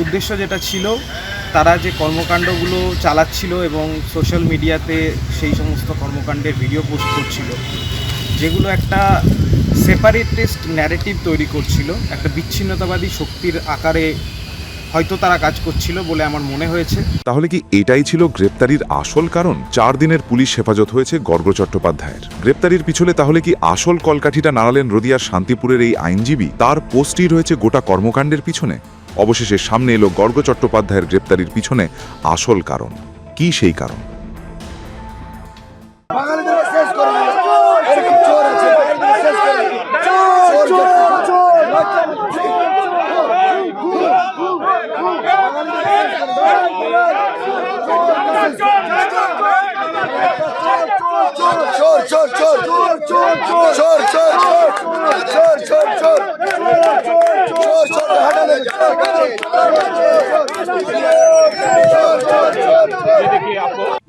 উদ্দেশ্য যেটা ছিল, তারা যে কর্মকাণ্ডগুলো চালাচ্ছিল এবং সোশ্যাল মিডিয়াতে সেই সমস্ত কর্মকাণ্ডের ভিডিও পোস্ট করছিল, যেগুলো একটা সেপারেটিস্ট ন্যারেটিভ তৈরি করছিল, একটা বিচ্ছিন্নতাবাদী শক্তির আকারে হয়তো তারা কাজ করছিল বলে আমার মনে হয়েছে। তাহলে কি এটাই ছিল গ্রেপ্তারির আসল কারণ? 4 দিনের পুলিশ হেফাজত হয়েছে গর্গ চট্টোপাধ্যায়ের। গ্রেপ্তারির পিছনে তাহলে কি আসল কলকাঠিটা নাড়ালেন নদিয়ার শান্তিপুরের এই আইনজীবী? তার পোস্টই রয়েছে গোটা কর্মকাণ্ডের পিছনে। অবশেষে সামনে এলো গর্গ চট্টোপাধ্যায়ের গ্রেপ্তারির পিছনে আসল কারণ। কি সেই কারণ?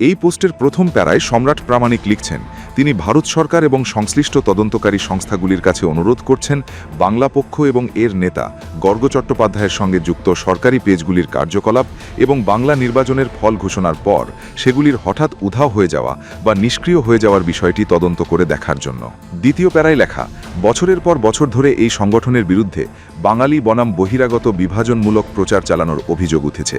এই পোস্টের প্রথম প্যারায় সম্রাট প্রামাণিক লিখছেন, তিনি ভারত সরকার এবং সংশ্লিষ্ট তদন্তকারী সংস্থাগুলির কাছে অনুরোধ করছেন বাংলা পক্ষ এবং এর নেতা গর্গ চট্টোপাধ্যায়ের সঙ্গে যুক্ত সরকারি পেজগুলির কার্যকলাপ এবং বাংলা নির্বাচনের ফল ঘোষণার পর সেগুলির হঠাৎ উধাও হয়ে যাওয়া বা নিষ্ক্রিয় হয়ে যাওয়ার বিষয়টি তদন্ত করে দেখার জন্য। দ্বিতীয় প্যারায় লেখা, বছরের পর বছর ধরে এই সংগঠনের বিরুদ্ধে বাঙালি বনাম বহিরাগত বিভাজনমূলক প্রচার চালানোর অভিযোগ উঠেছে।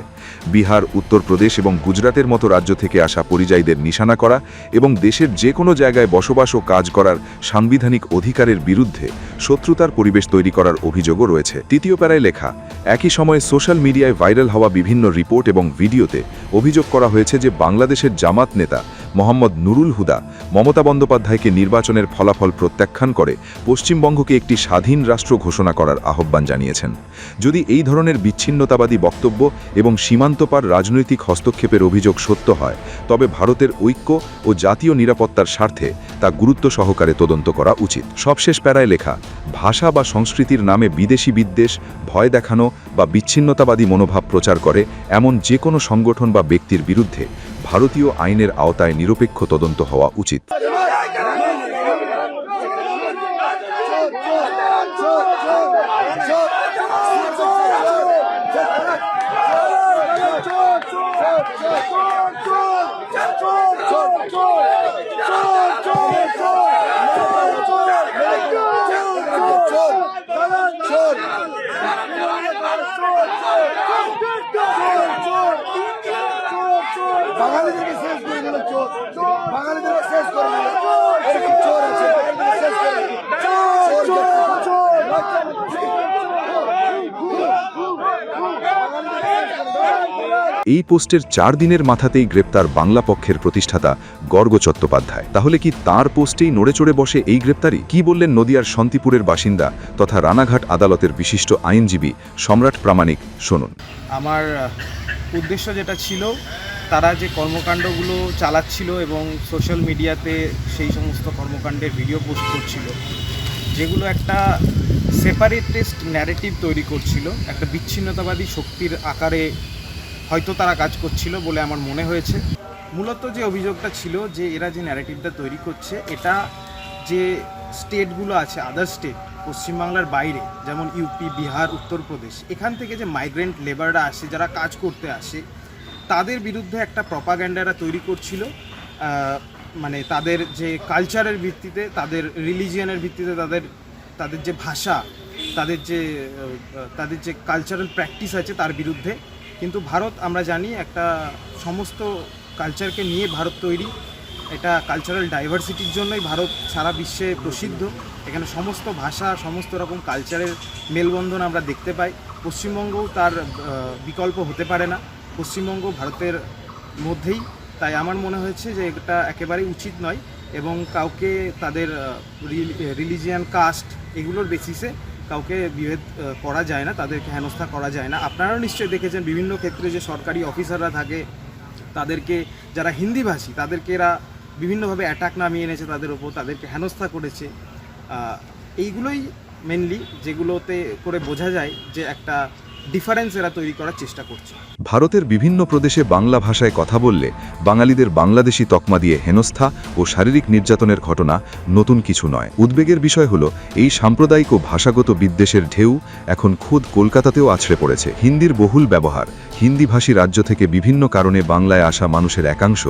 বিহার, উত্তরপ্রদেশ এবং গুজরাটের মতো রাজ্য থেকে আসা পরিযায়ীদের নিশানা করা এবং দেশের যে কোনো জায়গায় বসবাস ও কাজ করার সাংবিধানিক অধিকারের বিরুদ্ধে শত্রুতার পরিবেশ তৈরি করার অভিযোগও রয়েছে। তৃতীয় প্যারায় লেখা, একই সময়ে সোশ্যাল মিডিয়ায় ভাইরাল হওয়া বিভিন্ন রিপোর্ট এবং ভিডিওতে অভিযোগ করা হয়েছে যে বাংলাদেশের জামাত নেতা মোহাম্মদ নুরুল হুদা মমতা বন্দ্যোপাধ্যায়কে নির্বাচনের ফলাফল প্রত্যাখ্যান করে পশ্চিমবঙ্গকে একটি স্বাধীন রাষ্ট্র ঘোষণা করার আহ্বান জানিয়েছেন। যদি এই ধরনের বিচ্ছিন্নতাবাদী বক্তব্য এবং সীমান্তপার রাজনৈতিক হস্তক্ষেপের অভিযোগ সত্য হয়, তবে ভারতের ঐক্য ও জাতীয় নিরাপত্তার স্বার্থে তা গুরুত্ব সহকারে তদন্ত করা উচিত। সবশেষ প্যারায় লেখা, ভাষা বা সংস্কৃতির নামে বিদেশি বিদ্বেষ, ভয় দেখানো বা বিচ্ছিন্নতাবাদী মনোভাব প্রচার করে এমন যে কোনো সংগঠন বা ব্যক্তির বিরুদ্ধে ভারতীয় আইনের আওতায় নিরপেক্ষ তদন্ত হওয়া উচিত। এই পোস্টের 4 দিনের মাথাতেই গ্রেপ্তার বাংলা পক্ষের প্রতিষ্ঠাতা গর্গ চট্টোপাধ্যায়। তাহলে কি তার পোস্টেই নড়ে চড়ে বসে এই গ্রেপ্তারি? কি বললেন নদিয়ার শান্তিপুরের বাসিন্দা তথা রানাঘাট আদালতের বিশিষ্ট আইনজীবী সম্রাট প্রামাণিক? শুনুন। আমার উদ্দেশ্য যেটা ছিল, তারা যে কর্মকাণ্ডগুলো চালাচ্ছিল এবং সোশ্যাল মিডিয়াতে সেই সমস্ত কর্মকাণ্ডের ভিডিও পোস্ট করছিল, যেগুলো একটা সেপারেটিস্ট ন্যারেটিভ তৈরি করছিল, একটা বিচ্ছিন্নতাবাদী শক্তির আকারে হয়তো তারা কাজ করছিল বলে আমার মনে হয়েছে। মূলত যে অভিযোগটা ছিল যে এরা যে ন্যারেটিভটা তৈরি করছে, এটা যে স্টেটগুলো আছে, আদার স্টেট পশ্চিমবাংলার বাইরে, যেমন ইউপি, বিহার, উত্তরপ্রদেশ, এখান থেকে যে মাইগ্রেন্ট লেবাররা আসে, যারা কাজ করতে আসে, তাদের বিরুদ্ধে একটা প্রপাগ্যান্ডারা তৈরি করছিল। মানে তাদের যে কালচারের ভিত্তিতে, তাদের রিলিজিয়ানের ভিত্তিতে, তাদের যে ভাষা, তাদের যে কালচারাল প্র্যাকটিস আছে তার বিরুদ্ধে। কিন্তু ভারত, আমরা জানি, একটা সমস্ত কালচারকে নিয়ে ভারত তৈরি। এটা কালচারাল ডাইভার্সিটির জন্যই ভারত সারা বিশ্বে প্রসিদ্ধ। এখানে সমস্ত ভাষা, সমস্ত রকম কালচারের মেলবন্ধন আমরা দেখতে পাই। পশ্চিমবঙ্গও তার বিকল্প হতে পারে না। পশ্চিমবঙ্গ ভারতের মধ্যেই। তাই আমার মনে হয়েছে যে এটা একেবারেই উচিত নয় এবং কাউকে তাদের রিলিজিয়ান, কাস্ট এগুলোর বেসিসে কাউকে বিভেদ করা যায় না, তাদেরকে হেনস্থা করা যায় না। আপনারাও নিশ্চয়ই দেখেছেন বিভিন্ন ক্ষেত্রে যে সরকারি অফিসাররা থাকে, তাদেরকে, যারা হিন্দিভাষী, তাদেরকে এরা বিভিন্নভাবে অ্যাটাক নামিয়ে এনেছে তাদের ওপর, তাদেরকে হেনস্থা করেছে। এইগুলোই মেনলি যেগুলোতে করে বোঝা যায় যে একটা ডিফারেন্স এরা তৈরি করার চেষ্টা করছে। ভারতের বিভিন্ন প্রদেশে বাংলা ভাষায় কথা বললে বাঙালিদের বাংলাদেশি তকমা দিয়ে হেনস্থা ও শারীরিক নির্যাতনের ঘটনা নতুন কিছু নয়। উদ্বেগের বিষয় হলো এই সাম্প্রদায়িক ও ভাষাগত বিদ্বেষের ঢেউ এখন খোদ কলকাতাতেও আছড়ে পড়েছে। হিন্দির বহুল ব্যবহার, হিন্দিভাষী রাজ্য থেকে বিভিন্ন কারণে বাংলায় আসা মানুষের একাংশ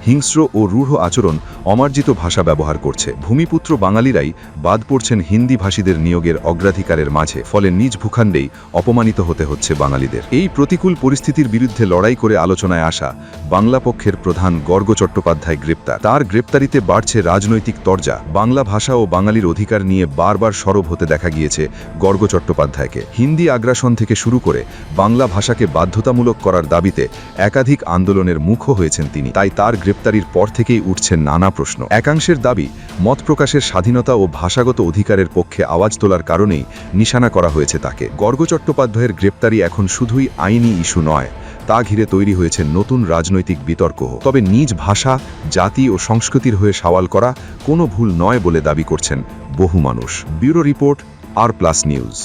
হিংস্র ও রূঢ় আচরণ, অমার্জিত ভাষা ব্যবহার করছে। ভূমিপুত্র বাঙালিরাই বাদ পড়ছেন হিন্দিভাষীদের নিয়োগের অগ্রাধিকারের মাঝে, ফলে নিজ ভূখণ্ডেই অপমানিত হতে হচ্ছে বাঙালিদের। এই প্রতিকূল পরিস্থিতির বিরুদ্ধে লড়াই করে আলোচনায় আসা বাংলা পক্ষের প্রধান গর্গ চট্টোপাধ্যায় গ্রেপ্তার। তার গ্রেপ্তারিতে বাড়ছে রাজনৈতিক তরজা। বাংলা ভাষা ও বাঙালির অধিকার নিয়ে বারবার সরব হতে দেখা গিয়েছে গর্গ চট্টোপাধ্যায়কে। হিন্দি আগ্রাসন থেকে শুরু করে বাংলা ভাষাকে বাধ্যতামূলক করার দাবিতে একাধিক আন্দোলনের মুখও হয়েছেন তিনি। তাই তার গ্রেপ্তারির পর থেকেই উঠছে নানা প্রশ্ন। একাংশের দাবি, মত প্রকাশের স্বাধীনতা ও ভাষাগত অধিকারের পক্ষে আওয়াজ তোলার কারণেই নিশানা করা হয়েছে তাকে। গর্গ চট্টোপাধ্যায়ের গ্রেপ্তারি এখন শুধুই আইনি ইস্যু নয়, তা ঘিরে তৈরি হয়েছে নতুন রাজনৈতিক বিতর্ক। তবে নিজ ভাষা, জাতি ও সংস্কৃতির হয়ে সওয়াল করা কোনো ভুল নয় বলে দাবি করছেন বহু মানুষ। ব্যুরো রিপোর্ট, আর প্লাস নিউজ।